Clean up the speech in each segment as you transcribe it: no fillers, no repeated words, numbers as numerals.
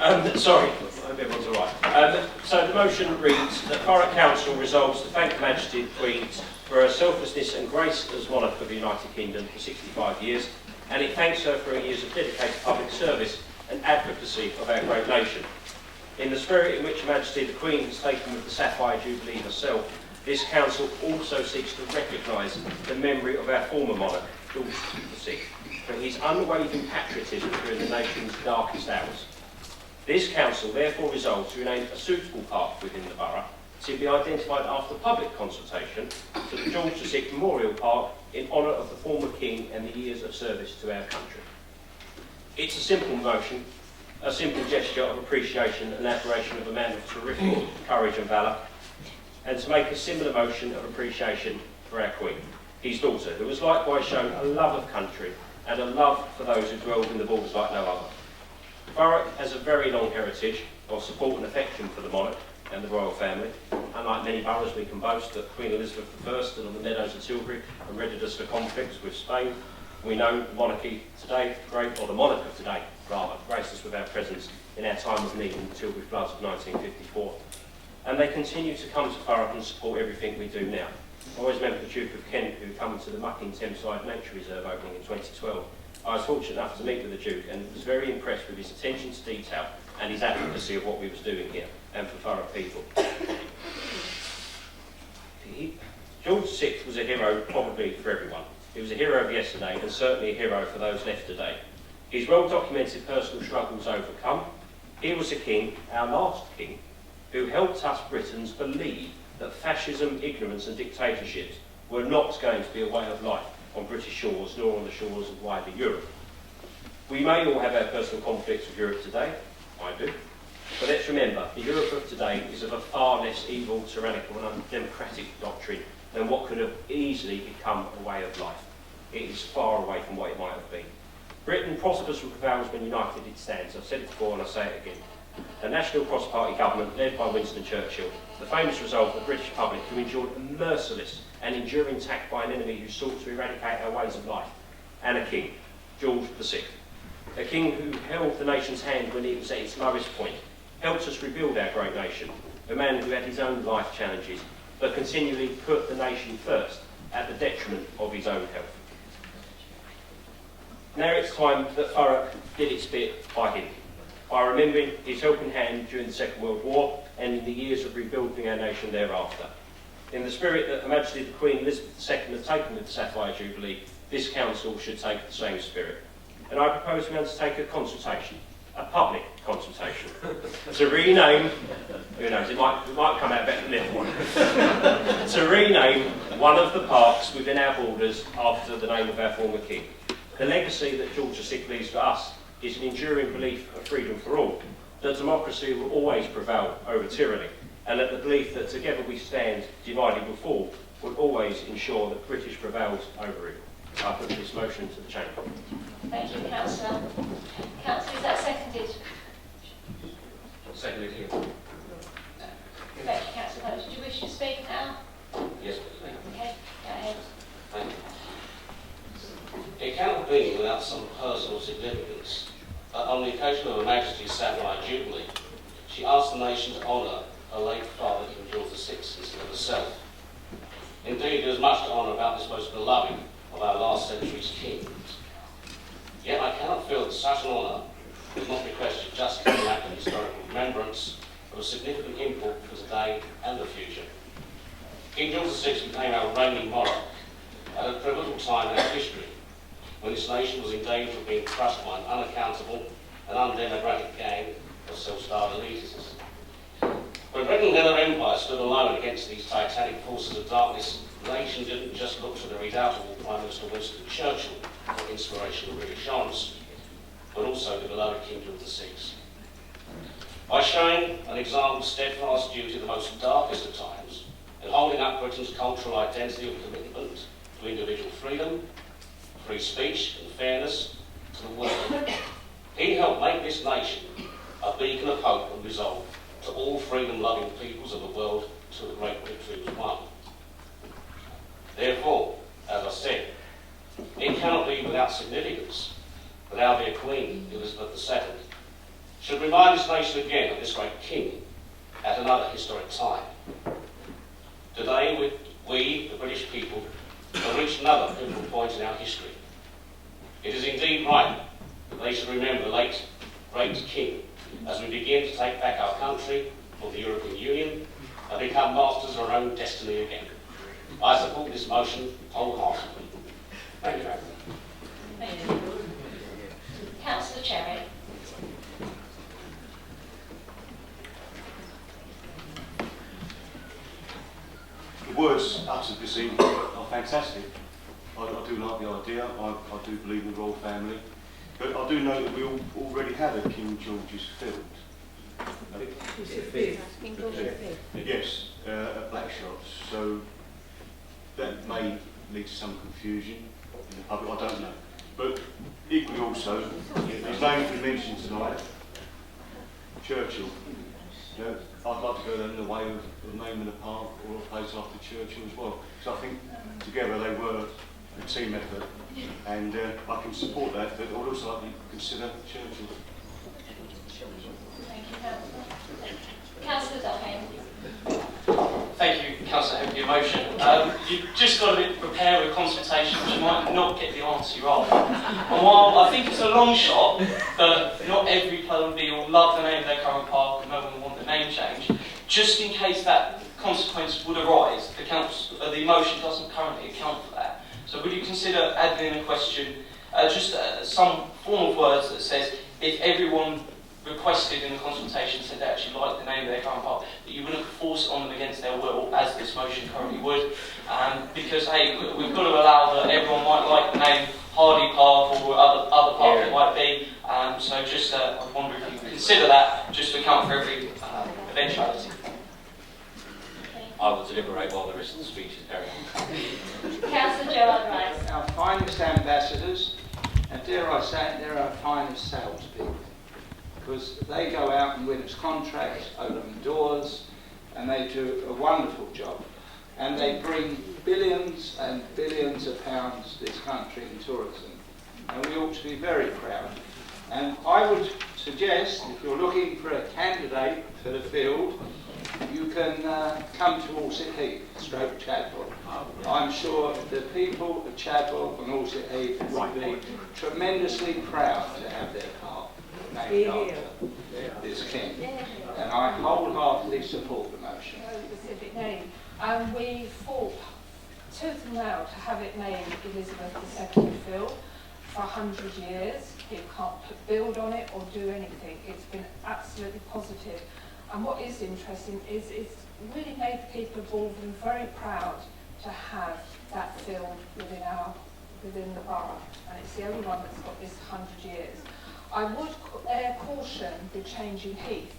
Sorry, I hope everyone's all right. So the motion reads that Thurrock Council resolves to thank Her Majesty the Queen for her selflessness and grace as monarch of the United Kingdom for 65 years, and it thanks her for her years of dedicated public service and advocacy of our great nation. In the spirit in which Her Majesty the Queen has taken with the Sapphire Jubilee herself, this Council also seeks to recognise the memory of our former monarch, George VI, for his unwavering patriotism during the nation's darkest hours. This Council therefore resolves to rename a suitable park within the borough to be identified after public consultation to the George VI Memorial Park in honour of the former King and the years of service to our country. It's a simple motion, a simple gesture of appreciation and admiration of a man of terrific courage and valour, and to make a similar motion of appreciation for our Queen, his daughter, who has likewise shown a love of country and a love for those who dwell in the borders like no other. Thurrock has a very long heritage of support and affection for the monarch and the royal family. Unlike many boroughs, we can boast that Queen Elizabeth I stood on the meadows of Tilbury and readied us for conflicts with Spain. We know the monarchy today, or the monarch of today, rather, graced us with our presence in our time of need in the Tilbury floods of 1954. And they continue to come to Thurrock and support everything we do now. I always remember the Duke of Kent, who came to the Mucking Thameside Nature Reserve opening in 2012. I was fortunate enough to meet with the Duke and was very impressed with his attention to detail and his advocacy of what we was doing here and for Thurrock people. George VI was a hero probably for everyone. He was a hero of yesterday and certainly a hero for those left today. His well-documented personal struggles overcome, he was a king, our last king, who helped us Britons believe that fascism, ignorance and dictatorships were not going to be a way of life on British shores nor on the shores of wider Europe. We may all have our personal conflicts with Europe today, I do, but let's remember the Europe of today is of a far less evil, tyrannical and undemocratic doctrine than what could have easily become a way of life. It is far away from what it might have been. Britain prospers and prevails when united it stands. I've said it before and I'll say it again. A National Cross-Party government led by Winston Churchill, the famous resolve of the British public who endured a merciless and enduring attack by an enemy who sought to eradicate our ways of life, and a king, George VI. A king who held the nation's hand when it was at its lowest point, helped us rebuild our great nation, a man who had his own life challenges, but continually put the nation first at the detriment of his own health. Now it's time that Thurrock did its bit by him, by remembering his helping hand during the Second World War and in the years of rebuilding our nation thereafter. In the spirit that Her Majesty the Queen Elizabeth II has taken with the Sapphire Jubilee, this Council should take the same spirit. And I propose we undertake a consultation, a public consultation, to rename, who knows, it might come out better than this one, to rename one of the parks within our borders after the name of our former king. The legacy that George VI leaves for us is an enduring belief of freedom for all, that democracy will always prevail over tyranny, and that the belief that together we stand, divided we fall, will always ensure that British prevails over it. I put this motion to the chamber. Thank you, Councillor. Councillor, is that seconded? Seconded here. Thank you, Councillor. Did you wish to speak now? Yes, please. Okay, go ahead. Thank you. It cannot be without some personal significance that on the occasion of Her Majesty's Sapphire Jubilee, she asked the nation to honour her late father, King George VI, instead of herself. Indeed, there is much to honour about this most beloved of our last century's kings. Yet I cannot feel that such an honour would not be questioned just as an act of historical remembrance of a significant import for today and the future. King George VI became our reigning monarch at a pivotal time in our history, when this nation was in danger of being crushed by an unaccountable and undemocratic gang of self-styled elitists. When Britain and her empire stood alone against these titanic forces of darkness, the nation didn't just look to the redoubtable Prime Minister Winston Churchill for inspiration and reassurance, but also the beloved King George VI. By showing an example of steadfast duty in the most darkest of times, and holding up Britain's cultural identity and commitment to individual freedom, free speech and fairness to the world, he helped make this nation a beacon of hope and resolve to all freedom-loving peoples of the world till the great victory was won. Therefore, as I said, it cannot be without significance that our dear Queen, Elizabeth II, should remind this nation again of this great king at another historic time. Today, we, the British people, have reached another pivotal point in our history. It is indeed right that they should remember the late great king as we begin to take back our country from the European Union and become masters of our own destiny again. I support this motion wholeheartedly. Thank you. Thank you. Councillor Cherry. The words uttered this evening are fantastic. I do like the idea. I do believe in the royal family. But I do know that we already have a King George's Field. Yes, at Blackshots. So that may lead to some confusion in the public. I don't know. But equally also, his name's been mentioned tonight, Churchill. You know, I'd like to go in the way of naming a park or a place after Churchill as well. So I think together they were a team effort, and I can support that, but I'd also like to consider Churchill. Thank you, Councillor Duffy. Thank you, Councillor Hope, for your motion. You've just got to prepare a consultation which you might not get the answer you're after. And while I think it's a long shot that not every player will love the name of their current park and no one will want the name change, just in case that consequence would arise, the motion doesn't currently account for that. So would you consider adding in a question, some form of words that says, if everyone requested in the consultation said they actually like the name of their current park, that you wouldn't force it on them against their will, as this motion currently would, because hey, we've got to allow that everyone might like the name Hardy Park or other park it might be. So just I wonder if you could consider that, just to account for every eventuality. I will deliberate while the rest of the speech is carried on. Councillor Gerard Rice. Our finest ambassadors, and dare I say it, they're our finest salespeople, because they go out and win us contracts, open doors, and they do a wonderful job. And they bring billions and billions of pounds to this country in tourism, and we ought to be very proud. And I would suggest, if you're looking for a candidate for the field, you can come to Alsett Heath, stroke Chadwell. I'm sure the people of Chadwell and Alsett Heath would be tremendously proud to have their park named after this king. And I wholeheartedly support the motion. Specific name. We fought tooth and nail to have it named Elizabeth II Field for 100 years. People can't build on it or do anything. It's been absolutely positive. And what is interesting is it's really made the people of Baldwin very proud to have that field within the borough. And it's the only one that's got this 100 years. I would caution the changing Heath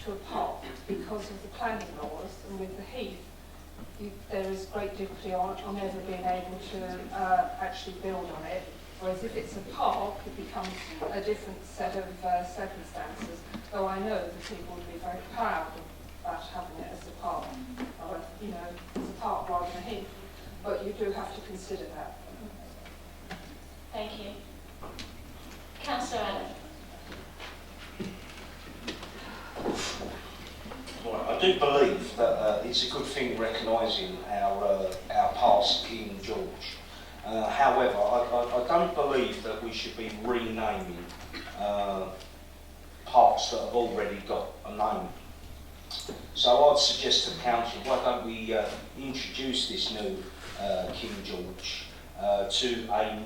to a park because of the planning laws, and with the Heath there is great difficulty on ever being able to actually build on it. Whereas if it's a park, it becomes a different set of circumstances. Though I know the people would be very proud about having it as a park, or as a park rather than a heath. But you do have to consider that. Thank you. Councillor Allen. Right, I do believe that it's a good thing recognising our past King George. However, I don't believe that we should be renaming parks that have already got a name. So I'd suggest to the council, why don't we introduce this new King George to a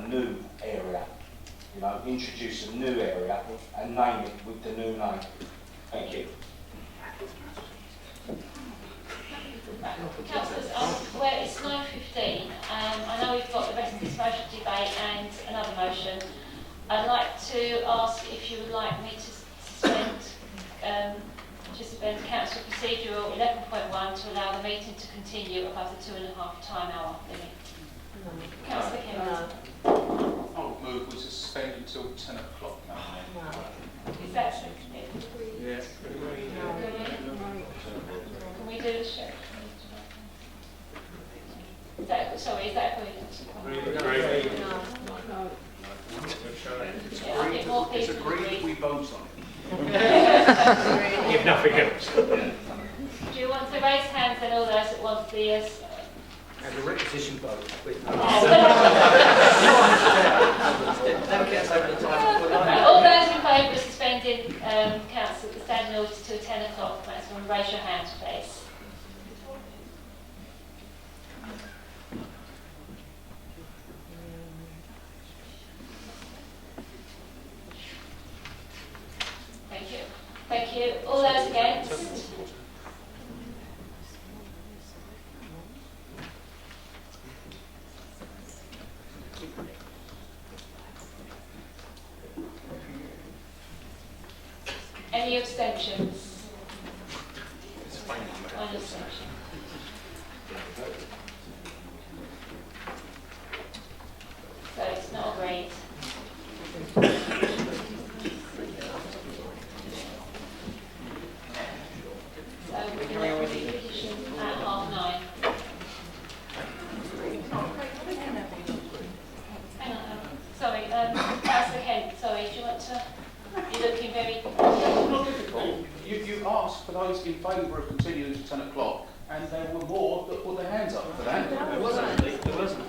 new area. You know, introduce a new area and name it with the new name. Thank you. Councillors, well, it's 9:15. I know we've got the rest of this motion debate and another motion. I'd like to ask if you would like me to suspend council procedural 11.1 to allow the meeting to continue above the 2.5 time hour limit. Councillor Kimball. I would move we suspend until 10 o'clock now. Is that it? Yeah. Can we do the show? Is that agreed? Yeah, I think more It's people agreed, agree. we vote on it. If nothing else. Do you want to raise hands then all those that want the... As a requisition vote. Never gets over the time. All those in favour of suspending council standing orders till 10 o'clock, maximum, raise your hand, please. Thank you. Thank you. All those against? Any abstentions? One abstention. So it's not agreed. So we're going to have the petition at 9:30. Hang on, sorry, Councillor Kent, sorry, do you want to... You're looking very... It's not difficult. You asked for those in favour of continuing to 10 o'clock, and there were more that put their hands up for that. There wasn't. There wasn't.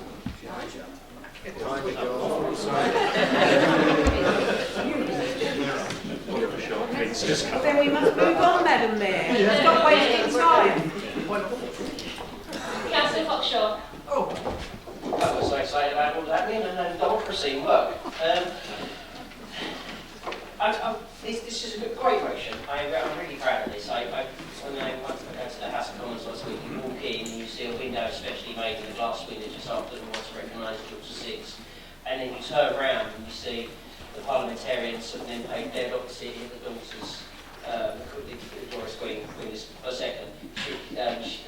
Then we must move on, Madam Mayor. Stop wasting time. Councillor Foxshaw. That was I say about what's happening and democracy and work. This is a great motion. I'm really proud of this. When I went to the House of Commons last week, you walk in and you see a window especially made in a glass window just after the was recognised George VI. And then you turn around and you see the parliamentarians and then paid dead opposite here, the daughters, Doris Queen is her second.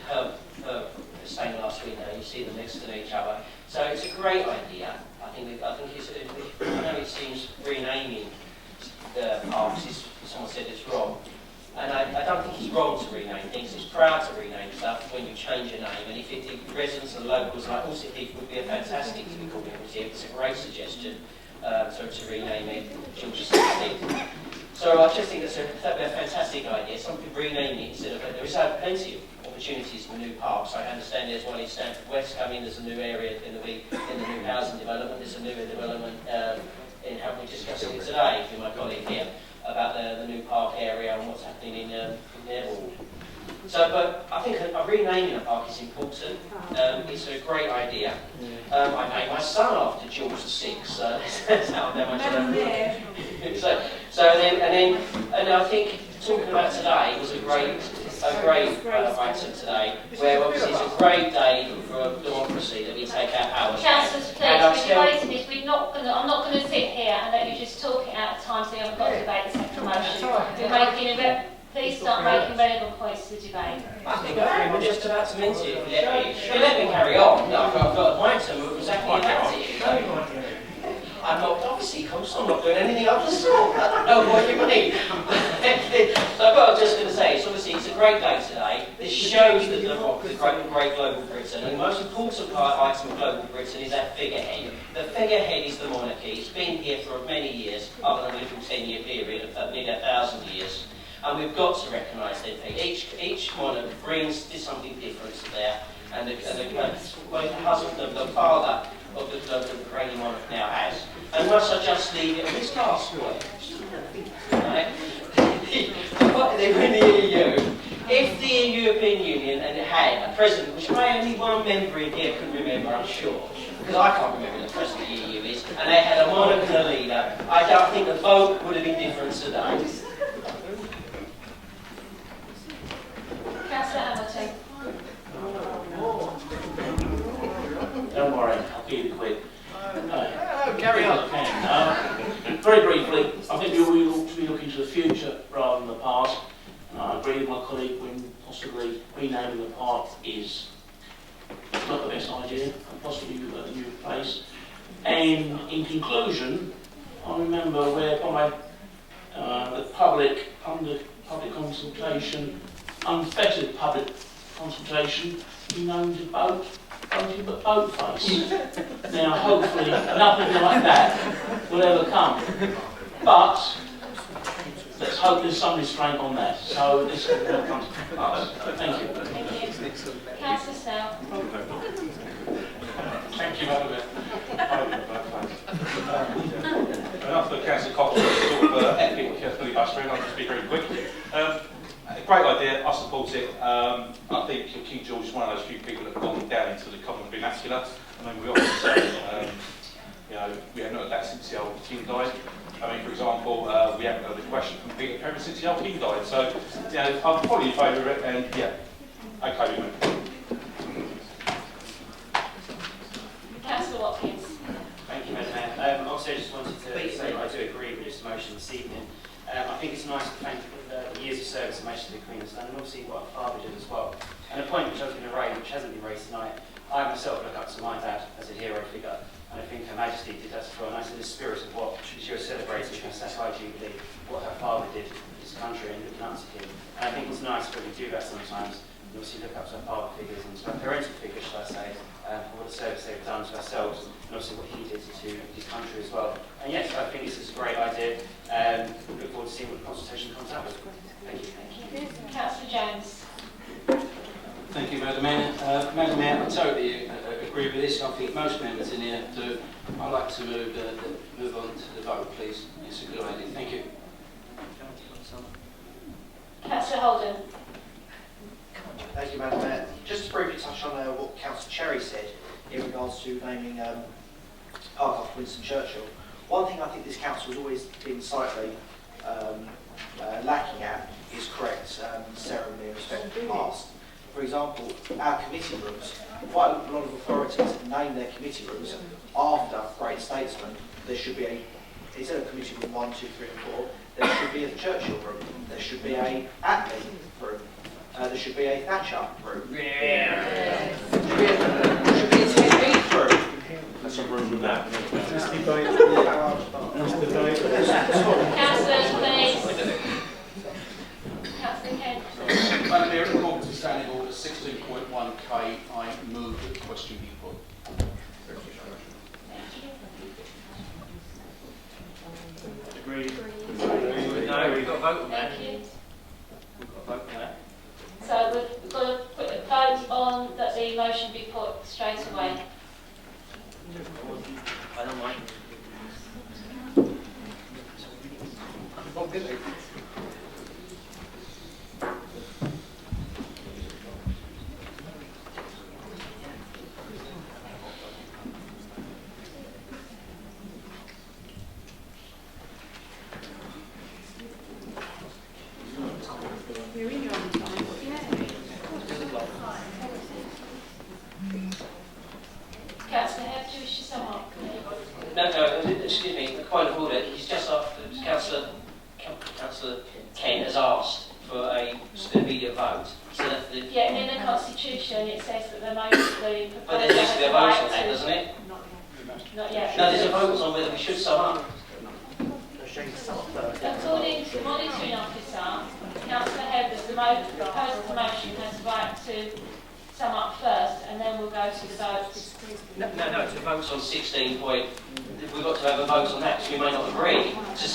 Her stained glass window, you see them next to each other. So it's a great idea. I know it seems renaming the parks, someone said it's wrong. And I don't think it's wrong to rename things. It's proud to rename stuff when you change your name. And if the residents and locals like Orsett people would be fantastic to be called it Orsett. It's a great suggestion to rename it George VI. So I just think that'd be a fantastic idea. Something renaming it instead of there is plenty of opportunities for new parks. I understand there's one in Stamford West coming. There's a new area going to be in the new housing development. There's a new development in how we discussed it today with my colleague here about the new park area and what's happening in their ward. So, but I think renaming a park is important. It's a great idea. I named my son after George VI, so that's how much I know. And I think talking about today was a great item today, where obviously it's a great day for democracy that we take our powers. Councillors, please, we're debating this. I'm not going to sit here and let you just talk it out of time so you haven't got to debate the second motion. Please start making relevant points to the debate. I think we're just about to mince it. If you let me carry on, I've got a point to exactly about it. I'm not, obviously, of course, I'm not doing anything of the sort. I don't know what you mean. So what I was just going to say is, obviously, it's a great day today. This shows the great global Britain. And the most important item of global Britain is that figurehead. The figurehead is the monarchy. It's been here for many years, other than a little 10-year period of nearly 1,000 years. And we've got to recognise their figure. Each monarch brings something different to there. And the husband, the father of the reigning monarch now has. And must I just leave it on this last point? Right? They were in the EU. If the European Union had a president, which may only one member in here can remember, I'm sure, because I can't remember the president of the EU is, and they had a monarch and a leader, I don't think the vote would have been different today. Councillor Hamilton. Don't worry, I'll keep it quick. Carry on. Very briefly, I think we ought to be looking to the future rather than the past. I agree with my colleague when possibly renaming the park is not the best idea, and possibly a new place. And in conclusion, I remember whereby the public, under public consultation, unfettered public consultation, we named it voting but boat face. Now hopefully nothing like that will ever come. But let's hope there's some restraint on that. So this will come to us. Thank you. Thank you. Councillor Snell. Thank you, Madam Mayor. After Councillor Cox's sort of epic Philly bustering, I'll just be very quick. A great idea, I support it. I think King George is one of those few people that have gone down into the common vernacular. I mean, we often say, you know, we haven't heard that since the old king died. I mean, for example, we haven't heard a question from Peter Pepper since the old king died. So, you know, I'm probably in favour of it, and yeah, okay with me. Councillor Watkins. Thank you, Madam Mayor. Also, just wanted to say I do agree with this motion this evening. I think it's nice to thank the years of service that Majesty the Queen has done, and obviously what her father did as well. And a point which I was going to raise, which hasn't been raised tonight, I myself look up to my dad as a hero figure, and I think Her Majesty did that as well. And I see the spirit of what she was celebrating her Sapphire Jubilee, what her father did for this country and looking up to him. And I think it's nice when we do that sometimes, and obviously look up to our father figures and to our parental figures, shall I say, for what the service they've done to ourselves, and obviously what he did to his country as well. And yes, I think this is a great idea. Look forward to seeing what the consultation comes out with. Thank you. Thank you. Councillor Jones. Thank you, Madam Mayor. Madam Mayor, I totally agree with this. I think most members in here do. I'd like to move on to the vote, please. It's a good idea. Thank you. Councillor Holden. Thank you, Madam Mayor. Just to briefly touch on what Councillor Cherry said in regards to naming Arthur Winston Churchill. One thing I think this council has always been slightly lacking at is correct ceremony and respect for the past. For example, our committee rooms, quite a lot of authorities name their committee rooms after great statesmen. There should be a, instead of committee room 1, 2, 3 and 4, there should be a Churchill room, there should be a Attlee room, there should be a Thatcher room. There should be a Ted Heath room. That's a room with that. Councillors, please. Councillor Kent. Madam Mayor, in accordance with Standing Order 16.1K, I move that the question be put. Agreed. No, we've got to vote on that. Thank you. We've got to vote on that. So we've got to put a vote on that the motion be put straight away. I don't mind. Councillor Hebb, do you wish to sum up? No, excuse me, the point of order, he's just after, Councillor Kent has asked for an immediate vote. So that the, Yeah, and in the Constitution it says that the motion, but there needs to be a vote on that, doesn't it? Not yet. No, there's a vote on whether we should sum up. According to the monitoring officer, Councillor Hebb, the proposal of the motion has the right to sum up first, and then we'll go to the vote. No, to vote on 16 point. We've got to have a vote on that because we may not agree to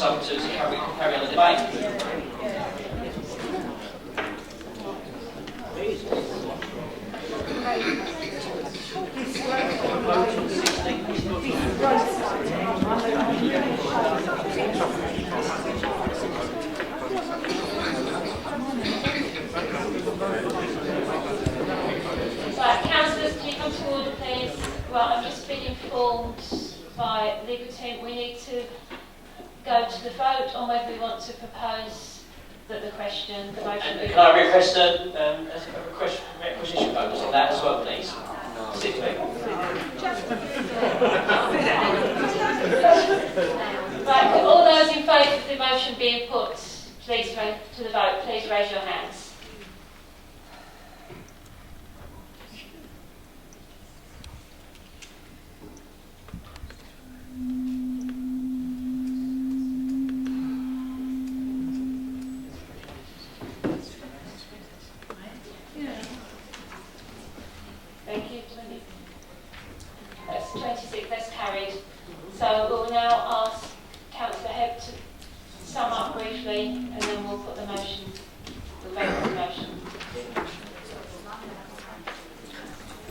carry on the debate. Right, councillors, can you come to order, please? Right, I've just been informed by the legal team we need to go to the vote on whether we want to propose that the motion be... Can I request a requisition vote on that as well, please? Sit Right, all those in favour of the motion being put please to the vote, please raise your hands. Thank you, 20. That's 26, that's carried. So we'll now ask Councillor Hebb to sum up briefly, and then we'll put the motion, the vote on the motion.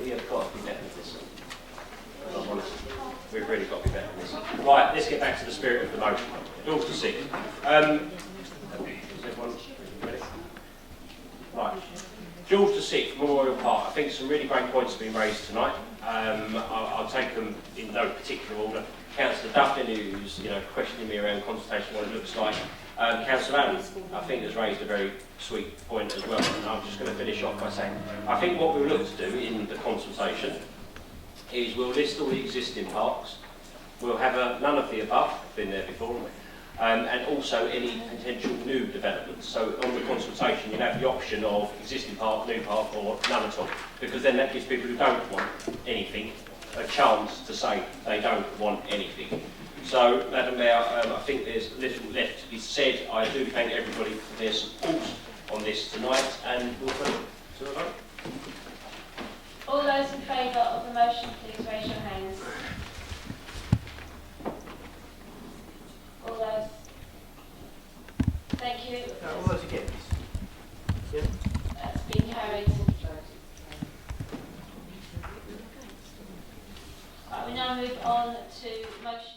We have got to be better than this. I'm honest. We've really got to be better than this. Right, let's get back to the spirit of the motion. George the Sixth. Is everyone ready? Right. George the Sixth, Memorial Park. I think some really great points have been raised tonight. I'll take them in no particular order. Councillor Duffin, who's questioning me around consultation, what it looks like. Councillor Allen, I think, has raised a very sweet point as well. And I'm just going to finish off by saying, I think what we'll look to do in the consultation is we'll list all the existing parks. We'll have a none of the above, been there before, haven't we? And also any potential new developments. So on the consultation, you'll have the option of existing park, new park, or none at all, because then that gives people who don't want anything a chance to say they don't want anything. So, Madam Mayor, I think there's little left to be said. I do thank everybody for their support on this tonight, and we'll put it to a vote. All those in favour of the motion, please raise your hands. All those. Thank you. All those against? Yeah. That's been carried. We now move on to motion.